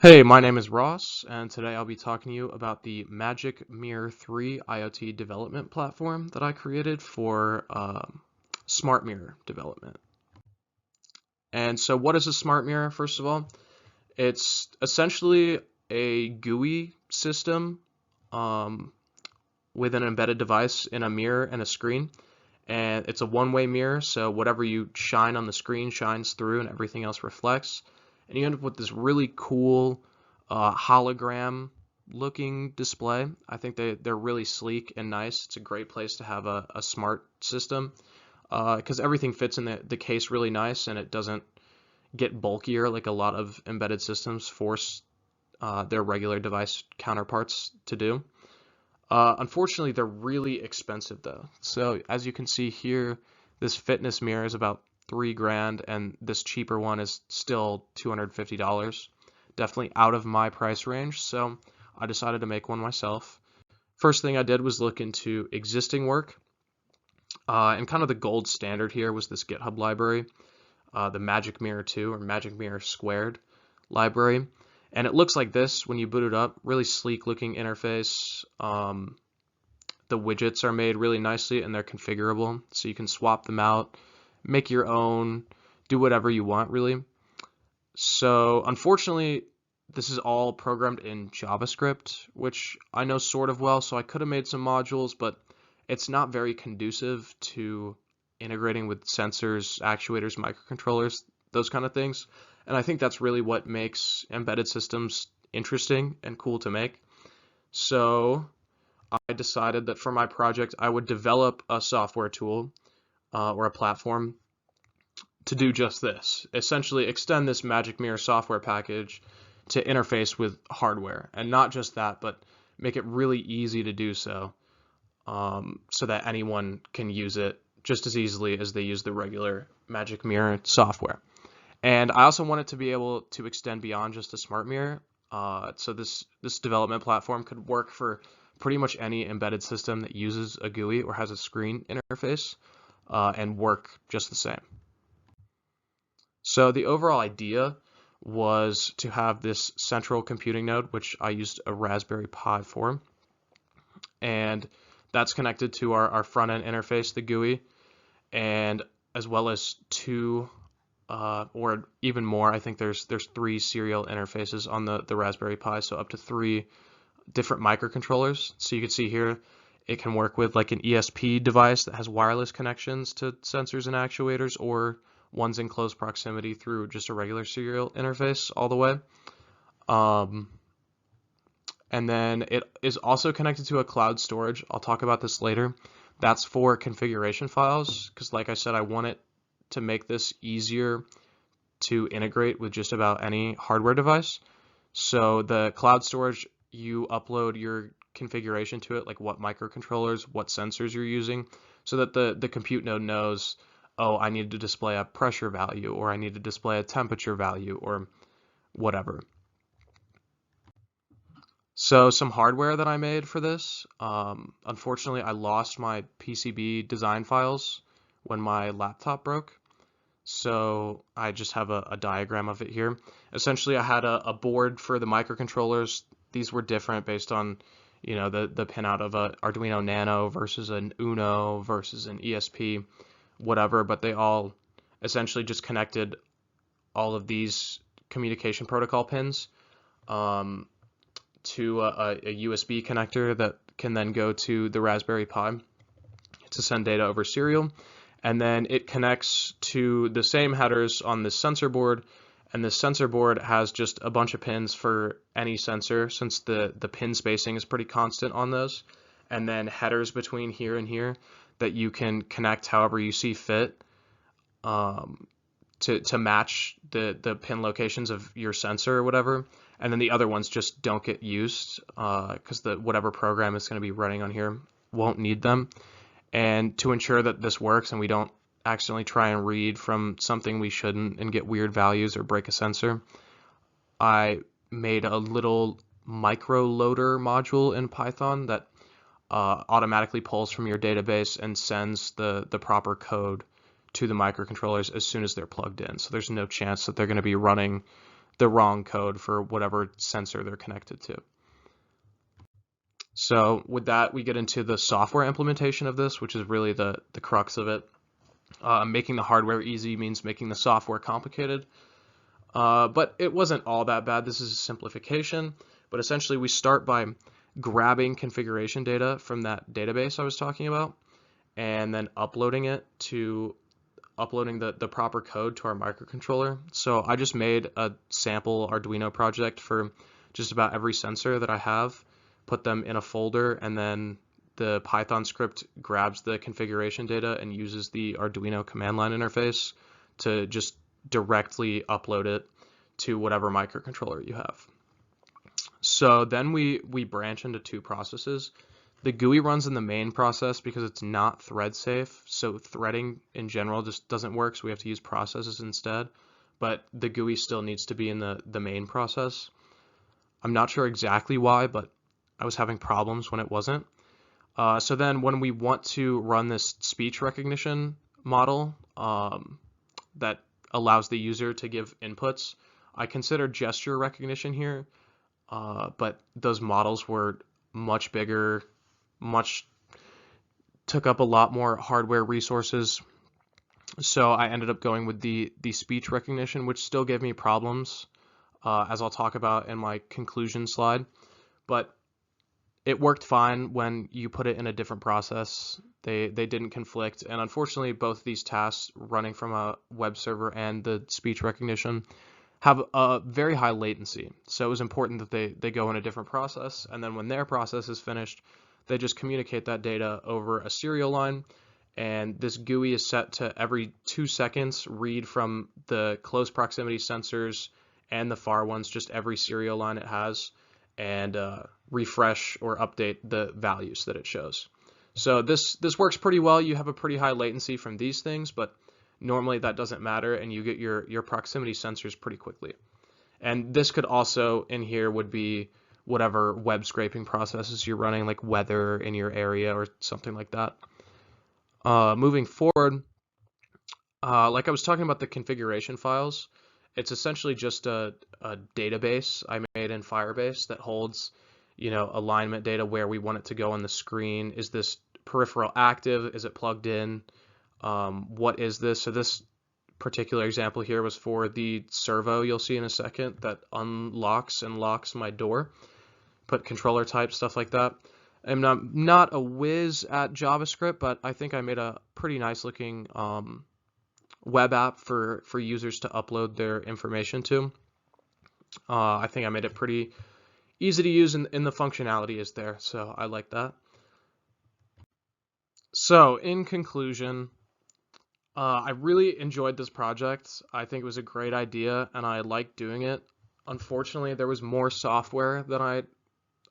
Hey, my name is Ross, and today I'll be talking to you about the MagicMirror3 IoT development platform that I created for smart mirror development. And so what is a smart mirror, first of all? It's essentially a GUI system um, with an embedded device in a mirror and a screen. And it's a one-way mirror, so whatever you shine on the screen shines through and everything else reflects. And you end up with this really cool hologram looking display. I think they're really sleek and nice. It's a great place to have a smart system because everything fits in the case really nice and it doesn't get bulkier like a lot of embedded systems force their regular device counterparts to do. Unfortunately, they're really expensive though. So as you can see here, this fitness mirror is about $3 grand, and this cheaper one is still $250. Definitely out of my price range, so I decided to make one myself. First thing I did was look into existing work, and kind of the gold standard here was this GitHub library, the MagicMirror3 or MagicMirror2 library. And it looks like this when you boot it up. Really sleek looking interface. The widgets are made really nicely and they're configurable, so you can swap them out, make your own, do whatever you want really. So unfortunately, this is all programmed in JavaScript, which I know sort of well, so I could have made some modules, but it's not very conducive to integrating with sensors, actuators, microcontrollers, those kind of things. And I think that's really what makes embedded systems interesting and cool to make. So I decided that for my project, I would develop a software tool or a platform to do just this. Essentially extend this MagicMirror software package to interface with hardware. And not just that, but make it really easy to do so, so that anyone can use it just as easily as they use the regular MagicMirror software. And I also want it to be able to extend beyond just a smart mirror. So this development platform could work for pretty much any embedded system that uses a GUI or has a screen interface and work just the same. So the overall idea was to have this central computing node, which I used a Raspberry Pi for. And that's connected to our front-end interface, the GUI, and as well as two or even more. I think there's 3 serial interfaces on the Raspberry Pi, so up to 3 different microcontrollers. So you can see here it can work with like an ESP device that has wireless connections to sensors and actuators, or one's in close proximity through just a regular serial interface all the way. And then it is also connected to a cloud storage. I'll talk about this later. That's for configuration files, because like I said, I want it to make this easier to integrate with just about any hardware device. So the cloud storage, you upload your configuration to it, like what microcontrollers, what sensors you're using, so that the compute node knows, oh, I need to display a pressure value, or I need to display a temperature value, or whatever. So some hardware that I made for this, unfortunately I lost my PCB design files when my laptop broke. So I just have a diagram of it here. Essentially I had a board for the microcontrollers. These were different based on, you know, the pinout of a Arduino Nano versus an Uno versus an ESP, whatever, but they all essentially just connected all of these communication protocol pins to a USB connector that can then go to the Raspberry Pi to send data over serial. And then it connects to the same headers on the sensor board, and the sensor board has just a bunch of pins for any sensor, since the pin spacing is pretty constant on those, and then headers between here and here that you can connect however you see fit to match the pin locations of your sensor or whatever. And then the other ones just don't get used because whatever program is going to be running on here won't need them. And to ensure that this works and we don't accidentally try and read from something we shouldn't and get weird values or break a sensor, I made a little micro loader module in Python that automatically pulls from your database and sends the proper code to the microcontrollers as soon as they're plugged in. So there's no chance that they're going to be running the wrong code for whatever sensor they're connected to. So with that, we get into the software implementation of this, which is really the crux of it. Making the hardware easy means making the software complicated. But it wasn't all that bad. This is a simplification. But essentially, we start by grabbing configuration data from that database I was talking about, and then uploading the proper code to our microcontroller. So I just made a sample Arduino project for just about every sensor that I have, put them in a folder, and then the Python script grabs the configuration data and uses the Arduino command line interface to just directly upload it to whatever microcontroller you have. So then we branch into two processes. The GUI runs in the main process because it's not thread safe, so threading in general just doesn't work, so we have to use processes instead. But the GUI still needs to be in the main process. I'm not sure exactly why, but I was having problems when it wasn't. So then when we want to run this speech recognition model that allows the user to give inputs, I consider gesture recognition here, but those models were much bigger, took up a lot more hardware resources. So I ended up going with the speech recognition, which still gave me problems, as I'll talk about in my conclusion slide. But it worked fine when you put it in a different process. They didn't conflict, and unfortunately both of these tasks running from a web server and the speech recognition have a very high latency. So it was important that they go in a different process, and then when their process is finished, they just communicate that data over a serial line, and this GUI is set to every 2 seconds read from the close proximity sensors and the far ones, just every serial line it has, and refresh or update the values that it shows. So this works pretty well. You have a pretty high latency from these things, but normally that doesn't matter, and you get your proximity sensors pretty quickly. And this could also, in here, would be whatever web scraping processes you're running, like weather in your area or something like that. Moving forward, like I was talking about the configuration files, it's essentially just a database I made in Firebase that holds, alignment data, where we want it to go on the screen. Is this peripheral active? Is it plugged in? What is this? So this particular example here was for the servo you'll see in a second that unlocks and locks my door. Put controller type, stuff like that. I'm not a whiz at JavaScript, but I think I made a pretty nice looking web app for users to upload their information to. I think I made it pretty easy to use, and the functionality is there, so I like that. So in conclusion, I really enjoyed this project. I think it was a great idea, and I liked doing it. Unfortunately, there was more software than I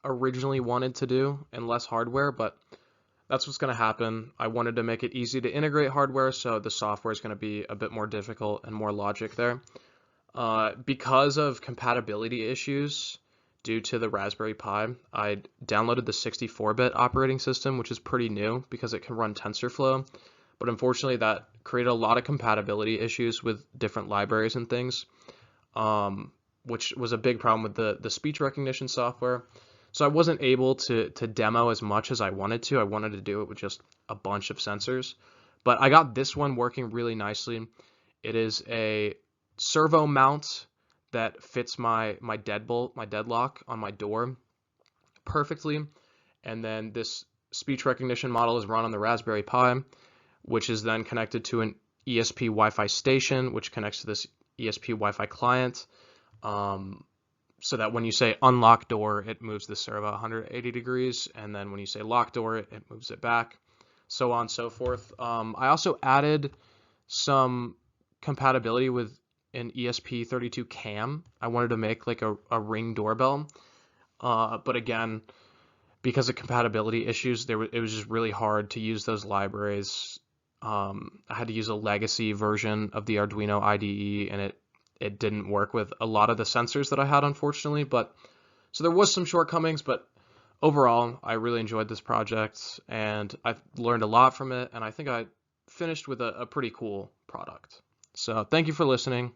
originally wanted to do and less hardware, but that's what's going to happen. I wanted to make it easy to integrate hardware, so the software is going to be a bit more difficult and more logic there. Because of compatibility issues due to the Raspberry Pi, I downloaded the 64-bit operating system, which is pretty new because it can run TensorFlow. But unfortunately, that created a lot of compatibility issues with different libraries and things, which was a big problem with the speech recognition software. So I wasn't able to demo as much as I wanted to. I wanted to do it with just a bunch of sensors. But I got this one working really nicely. It is a servo mount that fits my deadbolt, my deadlock on my door perfectly. And then this speech recognition model is run on the Raspberry Pi, which is then connected to an ESP Wi-Fi station, which connects to this ESP Wi-Fi client. So that when you say unlock door, it moves the servo 180 degrees, and then when you say lock door, it moves it back, so on and so forth. I also added some compatibility with an ESP32 cam. I wanted to make like a Ring doorbell, but again, because of compatibility issues, it was just really hard to use those libraries. I had to use a legacy version of the Arduino IDE, and it didn't work with a lot of the sensors that I had, unfortunately. But so there was some shortcomings, but overall, I really enjoyed this project, and I learned a lot from it, and I think I finished with a pretty cool product. So thank you for listening.